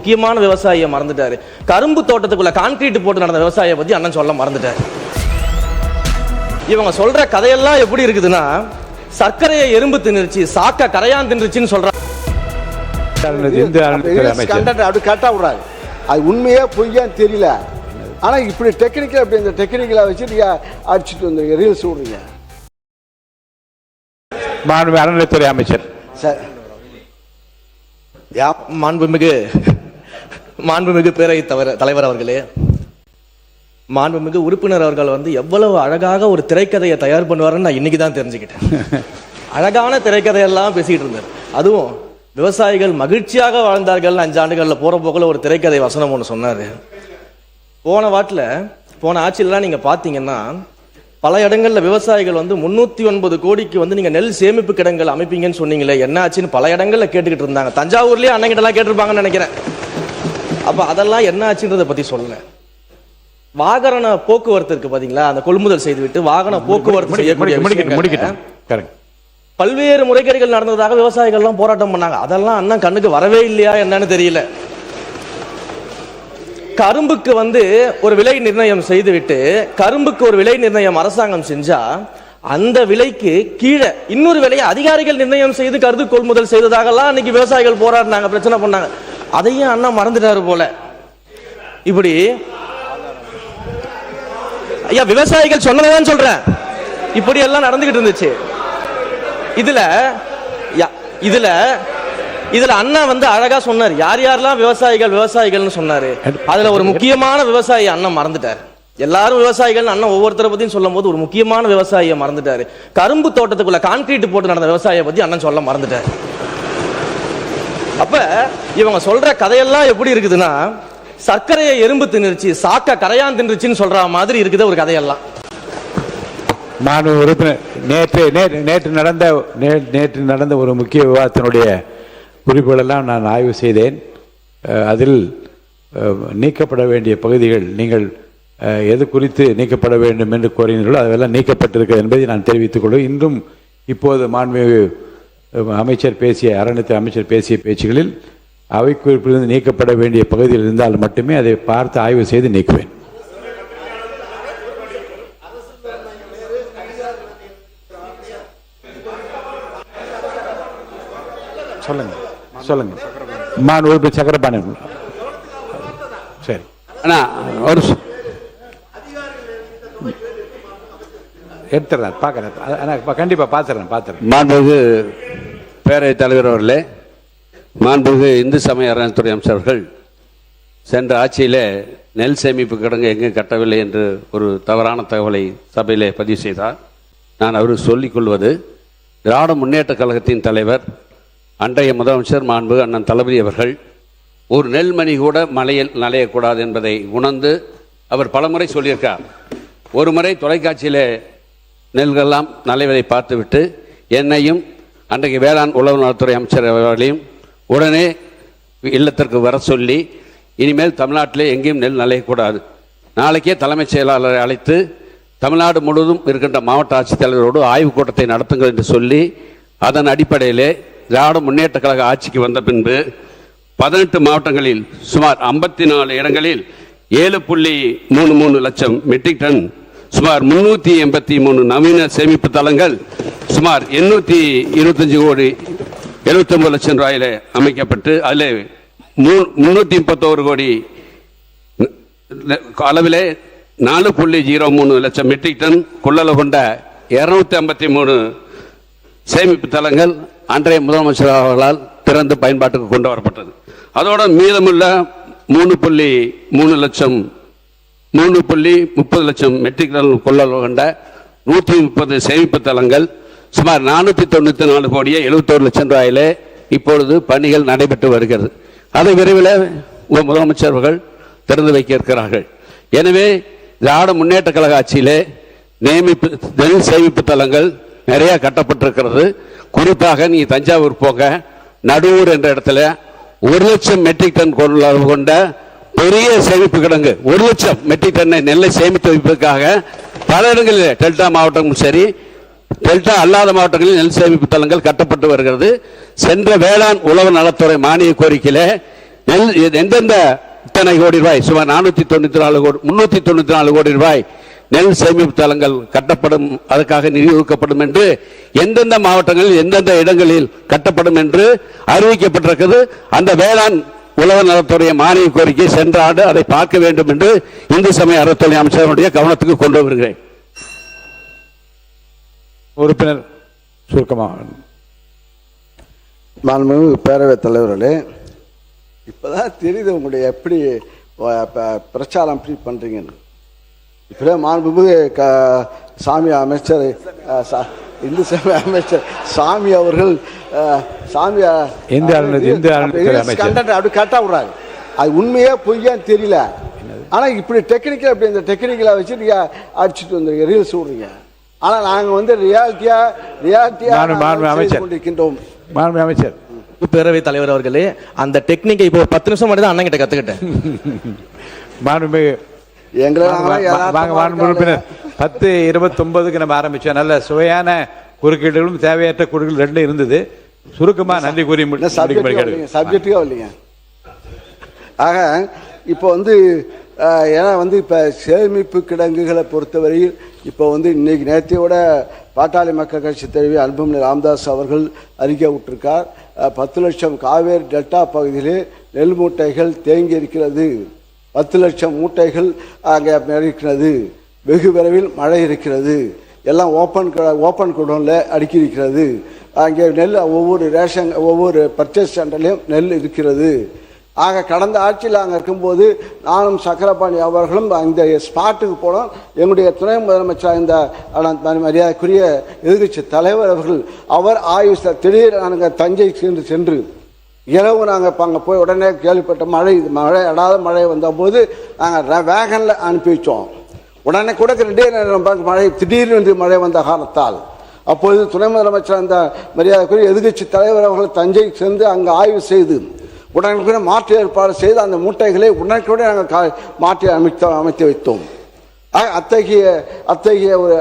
முக்கியமான விவசாயியை மறந்துட்டாரு. கரும்பு தோட்டத்துக்குள்ள கான்கிரீட் போட்டு நடந்த விவசாயியை பத்தி அண்ணன் சொல்ல மறந்துட்டாரு. இவங்க சொல்ற கதையெல்லாம் எப்படி இருக்குதுன்னா, சர்க்கரையை எறும்பு தின்னுருச்சு, சாக்க கரையான் தின்னுருச்சுன்னு சொல்றாங்க. அப்படி கரெக்டா விடுறாங்க. அது உண்மையா பொய்யான்னு தெரியல. ஆனா இப்படி டெக்னிக்கல் அப்படி இந்த டெக்னிக்கலா வச்சு நீங்க அடிச்சுட்டு வந்து ரீல்ஸ் விடுறீங்க. அறநிலைத்துறை அமைச்சர் சார், மாண்புமிகு பேரவை தலைவர் அவர்களே, மாண்புமிகு உறுப்பினர் அவர்கள் எவ்வளவு அழகாக ஒரு திரைக்கதையை தயார் பண்ணுவாருன்னு நான் இன்னைக்கு தான் தெரிஞ்சுக்கிட்டேன். அழகான திரைக்கதையெல்லாம் பேசிட்டு இருந்தார். அதுவும் விவசாயிகள் மகிழ்ச்சியாக வாழ்ந்தார்கள் 5 ஆண்டுகள்ல போற போக்கில் ஒரு திரைக்கதை வசனம் ஒன்று சொன்னாரு. போன ஆட்சியிலாம் நீங்க பாத்தீங்கன்னா பல இடங்கள்ல விவசாயிகள் 309 கோடிக்கு நீங்க நெல் சேமிப்பு கிடங்குகள் அமைப்பீங்கன்னு சொன்னீங்களே, என்ன ஆச்சுன்னு பல இடங்கள்ல கேட்டுக்கிட்டு இருந்தாங்க. தஞ்சாவூர்லயே அண்ணங்கிட்ட எல்லாம் கேட்டிருப்பாங்கன்னு நினைக்கிறேன். அப்ப அதெல்லாம் என்ன ஆச்சுன்றதை பத்தி சொல்லல. வாகன போக்குவரத்து இருக்கு பாத்தீங்களா, அந்த கொள்முதல் செய்துவிட்டு வாகன போக்குவரத்து செய்யக்கூடிய பல்வேறு முறைகேடுகள் நடந்ததாக விவசாயிகள் எல்லாம் போராட்டம் பண்ணாங்க. அதெல்லாம் அண்ணன் கண்ணுக்கு வரவே இல்லையா என்னன்னு தெரியல. கரும்புக்கு ஒரு விலை நிர்ணயம் செய்துவிட்டு, கரும்புக்கு ஒரு விலை நிர்ணயம் அரசாங்கம் செஞ்சா அந்த விலைக்கு கீழே இன்னொரு விலையை அதிகாரிகள் நிர்ணயம் செய்து கருது கொள்முதல் செய்ததாகலாம் அன்னைக்கு விவசாயிகள் போராடினாங்க, பிரச்சனை பண்ணாங்க. அதையும் அண்ணா மறந்துட்டாரு போல. இப்படி ஐயா விவசாயிகள் சொன்னதான் சொல்றேன், இப்படி எல்லாம் நடந்துகிட்டு இருந்துச்சு. இதுல அண்ணா அழகா சொன்னார், யார் யாரெல்லாம் விவசாயிகள்னு சொன்னாரு. அதுல ஒரு முக்கியமான விவசாயி அண்ணன் மறந்துட்டார். எல்லாரும் விவசாயிகள் அண்ணன் ஒவ்வொருத்தரை பத்தியும் சொல்லும் போது ஒரு முக்கியமான விவசாயியை மறந்துட்டாரு. கரும்பு தோட்டத்துக்குள்ள கான்கிரீட் போட்டு நடந்த விவசாயியை பத்தி அண்ணன் சொல்ல மறந்துட்டார். அப்ப இவங்க சொல்ற கதையெல்லாம் எப்படி இருக்குதுன்னா, சர்க்கரையை எறும்பு தின்னுருச்சு, சாக்க கரையான் தின்னுருச்சுன்னு சொல்ற மாதிரி இருக்குது ஒரு கதையெல்லாம். நேற்று நடந்த ஒரு முக்கிய விவாதத்தினுடைய குறிப்புகளெல்லாம் நான் ஆய்வு செய்தேன். அதில் நீக்கப்பட வேண்டிய பகுதிகள், நீங்கள் எது குறித்து நீக்கப்பட வேண்டும் என்று கோரினீர்களோ அதெல்லாம் நீக்கப்பட்டிருக்கிறது என்பதை நான் தெரிவித்துக் கொள்வேன். இன்றும் இப்போது மாண்புமிகு அறநிலையத்துறை அமைச்சர் பேசிய பேச்சுகளில் அவை குறிப்பிலிருந்து நீக்கப்பட வேண்டிய பகுதியில் இருந்தால் மட்டுமே அதை பார்த்து ஆய்வு செய்து நீக்குவேன். சொல்லுங்க சக்கரபாணி. சரி ஒரு எடுத்துறேன், பார்க்குறேன், கண்டிப்பாக பார்த்துறேன். மாண்புமிகு பேரவைத் தலைவர் அவர்களே, மாண்புமிகு இந்து சமய அறநிலையத்துறை அமைச்சர்கள் சென்ற ஆட்சியிலே நெல் சேமிப்பு கிடங்கு எங்கே கட்டவில்லை என்று ஒரு தவறான தகவலை சபையிலே பதிவு செய்தார். நான் அவருக்கு சொல்லிக் கொள்வது, திராவிட முன்னேற்ற கழகத்தின் தலைவர் அன்றைய முதலமைச்சர் மாண்புமிகு அண்ணன் தளபதி அவர்கள் ஒரு நெல்மணி கூட மலையில் நனையக்கூடாது என்பதை உணர்ந்து அவர் பலமுறை சொல்லியிருக்கார். ஒரு முறை தொலைக்காட்சியில் நெல்களெல்லாம் நலைவதை பார்த்துவிட்டு என்னையும் அன்றைக்கு வேளாண் உழவு நலத்துறை அமைச்சர் அவர்களையும் உடனே இல்லத்திற்கு வர சொல்லி, இனிமேல் தமிழ்நாட்டிலே எங்கேயும் நெல் நலையக்கூடாது, நாளைக்கே தலைமைச் செயலாளரை அழைத்து தமிழ்நாடு முழுவதும் இருக்கின்ற மாவட்ட ஆட்சித்தலைவரோடு ஆய்வுக் கூட்டத்தை நடத்துங்கள் என்று சொல்லி, அதன் அடிப்படையிலே திராவிட முன்னேற்ற கழக ஆட்சிக்கு வந்த பின்பு 18 மாவட்டங்களில் சுமார் 54 இடங்களில் 7.33 லட்சம் மெட்ரிக் டன், சுமார் 383 நவீன சேமிப்பு தளங்கள், சுமார் 825 கோடி 79 லட்சம் ரூபாயில அமைக்கப்பட்டு அதில் 331 கோடி அளவிலே 4.03 லட்சம் மெட்ரிக் டன் கொள்ளளவு கொண்ட 253 சேமிப்பு தளங்கள் அன்றைய முதலமைச்சர் அவர்களால் திறந்து பயன்பாட்டுக்கு கொண்டு வரப்பட்டது. அதோட மீதமுள்ள 3.30 லட்சம் மெட்ரிக் டன் கொள்ளளவு கொண்ட 130 சேமிப்பு தளங்கள், சுமார் 494 கோடியே 71 லட்சம் ரூபாயிலே இப்பொழுது பணிகள் நடைபெற்று வருகிறது. அதை விரைவில் முதலமைச்சர் அவர்கள் திறந்து வைக்க இருக்கிறார்கள். எனவே திராவிட முன்னேற்ற கழக ஆட்சியிலே நெல் சேமிப்பு தளங்கள் நிறைய கட்டப்பட்டிருக்கிறது. குறிப்பாக நீ தஞ்சாவூர் போக, நடுவூர் என்ற இடத்துல 1 லட்சம் மெட்ரிக் டன் கொண்ட பெரிய சேமிப்பு கிடங்கு, 1 லட்சம் மெட்ரிக் டன் நெல்லை சேமித்து வைப்பதற்காக பல இடங்களில் டெல்டா மாவட்டமும் சரி, டெல்டா அல்லாத மாவட்டங்களில் நெல் சேமிப்பு தளங்கள் கட்டப்பட்டு வருகிறது. சென்ற வேளாண் உழவு நலத்துறை மானிய கோரிக்கையில எந்தெந்த இத்தனை கோடி ரூபாய் சுமார் 494 கோடி 394 கோடி ரூபாய் நெல் சேமிப்பு தளங்கள் கட்டப்படும், அதற்காக நிதி ஒதுக்கப்படும் என்று எந்தெந்த மாவட்டங்களில் எந்தெந்த இடங்களில் கட்டப்படும் என்று அறிவிக்கப்பட்டிருக்கிறது. அந்த வேளாண் உழவர் நலத்துடைய மானிய கோரிக்கை சென்ற ஆண்டு அதை பார்க்க வேண்டும் என்று இந்து சமய அறத்துறை அமைச்சருடைய கவனத்துக்கு கொண்டு வருகிறேன். உறுப்பினர் சுருக்கமாக. மாண்புமிகு பேரவைத் தலைவர்களே, இப்போதான் தெரியுது உங்களுடைய எப்படி பிரச்சாரம் எப்படி பண்ணுறீங்கன்னு. இப்போ மாண்புமிகு சாமி அமைச்சர் இந்து சமய அமைச்சர் சாமி அவர்கள் அப்படி கரெக்டாக விடுறாரு. அது உண்மையே பொய்யான்னு தெரியல. ஆனால் இப்படி டெக்னிக்கல் அப்படி இந்த டெக்னிக்கலை வச்சு நீங்கள் அடிச்சுட்டு வந்துருங்க, ரீல்ஸ் விடுறீங்க. ஆனால் நாங்கள் வந்து ரியாலிட்டியா கொண்டிருக்கின்றோம். அமைச்சர் பேரவைத் தலைவர் அவர்களே, அந்த டெக்னிக்கை இப்போ 10 நிமிஷம் மட்டும் தான் அண்ணன் கிட்ட கத்துக்கிட்டேன். மாண்புமிகு உறுப்பினர் 10:29க்கு நம்ம ஆரம்பிச்சோம். நல்ல சுவையான குறுக்கீடுகளும் தேவையற்ற குறுக்கீடு ரெண்டும் இருந்தது. சுருக்கமா நன்றி கூறி சப்ஜெக்டுக்கா இல்லைங்க. ஆக இப்போ வந்து ஏன்னா வந்து இப்போ சேமிப்பு கிடங்குகளை பொறுத்தவரையில் இப்போ வந்து இன்னைக்கு நேற்றையோட பாட்டாளி மக்கள் கட்சி தலைவி அன்புமணி ராமதாஸ் அவர்கள் அறிக்கை விட்டிருக்கார். 10 லட்சம் காவேரி டெல்டா பகுதியிலே நெல் மூட்டைகள் தேங்கி இருக்கிறது, 10 லட்சம் மூட்டைகள் அங்கே இருக்கிறது, வெகு விரைவில் மழை இருக்கிறது, எல்லாம் ஓப்பன் குடோனில் அடுக்கி இருக்கிறது, அங்கே நெல் ஒவ்வொரு பர்ச்சேஸ் சென்டர்லையும் நெல் இருக்கிறது. ஆக கடந்த ஆட்சியில் அங்கே இருக்கும்போது நானும் சக்கரபாணி அவர்களும் அந்த ஸ்பாட்டுக்கு போனோம். எங்களுடைய துணை முதலமைச்சர் இந்த மரியாதைக்குரிய எதிர்கட்சி தலைவர் அவர் ஆய்வு திடீர் நாங்கள் தஞ்சை சென்று இரவு நாங்கள் அங்கே போய் உடனே கேள்விப்பட்ட மழை அடாத மழை வந்தபோது நாங்கள் வேகனில் அனுப்பி வச்சோம். உடனே கூட திடீர்னு மழை வந்த காரணத்தால் அப்பொழுது துணை முதலமைச்சர் அந்த மரியாதைக்குரிய எதிர்கட்சி தலைவர் அவர்கள் தஞ்சை சென்று அங்கே ஆய்வு செய்து உடனுக்குடன் மாற்று ஏற்பாடு செய்து அந்த மூட்டைகளை உடனுக்குடன் நாங்கள் மாற்றி அமைத்து வைத்தோம். அத்தகைய ஒரு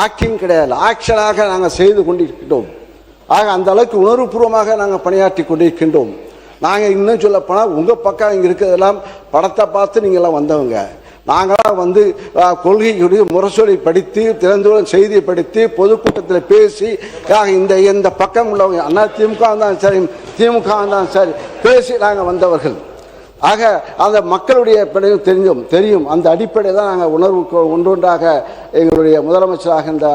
ஆக்டிங் கிடையாது, ஆக்ஷனாக நாங்கள் செய்து கொண்டிருக்கின்றோம். ஆக அந்த அளவுக்கு உணர்வுபூர்வமாக நாங்கள் பணியாற்றி கொண்டிருக்கின்றோம். நாங்கள் இன்னும் சொல்ல போனால் உங்கள் பக்கம் இங்கே இருக்கிறதெல்லாம் படத்தை பார்த்து நீங்களாம் வந்தவங்க. நாங்களாம் வந்து கொள்கையுடைய முரசொலி படித்து திறந்தோடு செய்தியை படித்து பொதுக்கூட்டத்தில் பேசி இந்த பக்கம் உள்ளவங்க அண்ணா திமுக தான் சரி திமுக தான் சரி பேசி நாங்கள் வந்தவர்கள். ஆக அந்த மக்களுடைய தெரியும். அந்த அடிப்படையில் தான் நாங்கள் உணர்வு ஒன்றொன்றாக எங்களுடைய முதலமைச்சராக இந்த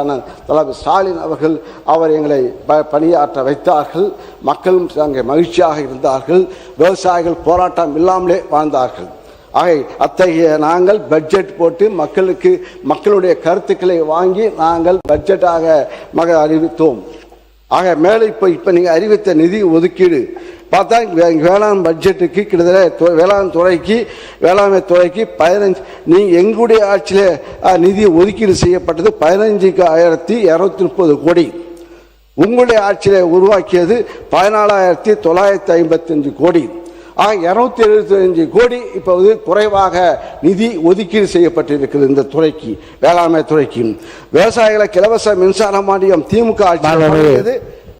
தலைவர் ஸ்டாலின் அவர்கள் எங்களை பணியாற்ற வைத்தார்கள். மக்களும் அங்கே மகிழ்ச்சியாக இருந்தார்கள். விவசாயிகள் போராட்டம் இல்லாமலே வாழ்ந்தார்கள். ஆக அத்தகைய நாங்கள் பட்ஜெட் போட்டு மக்களுடைய கருத்துக்களை வாங்கி நாங்கள் பட்ஜெட்டாக அறிவித்தோம். ஆக மேலே இப்போ நீங்கள் அறிவித்த நிதி ஒதுக்கீடு பார்த்தா வேளாண் பட்ஜெட்டுக்கு கிட்டத்தட்ட வேளாண்மை துறைக்கு 15 நீங்கள் எங்களுடைய ஆட்சியில் நிதி ஒதுக்கீடு செய்யப்பட்டது 15,230 கோடி. உங்களுடைய ஆட்சியில் உருவாக்கியது 14,955 கோடி. ஆக 275 கோடி இப்போது குறைவாக நிதி ஒதுக்கீடு செய்யப்பட்டிருக்கிறது இந்த துறைக்கு, வேளாண்மை துறைக்கு. விவசாயிகளுக்கு இலவச மின்சார மானியம் திமுக ஆட்சி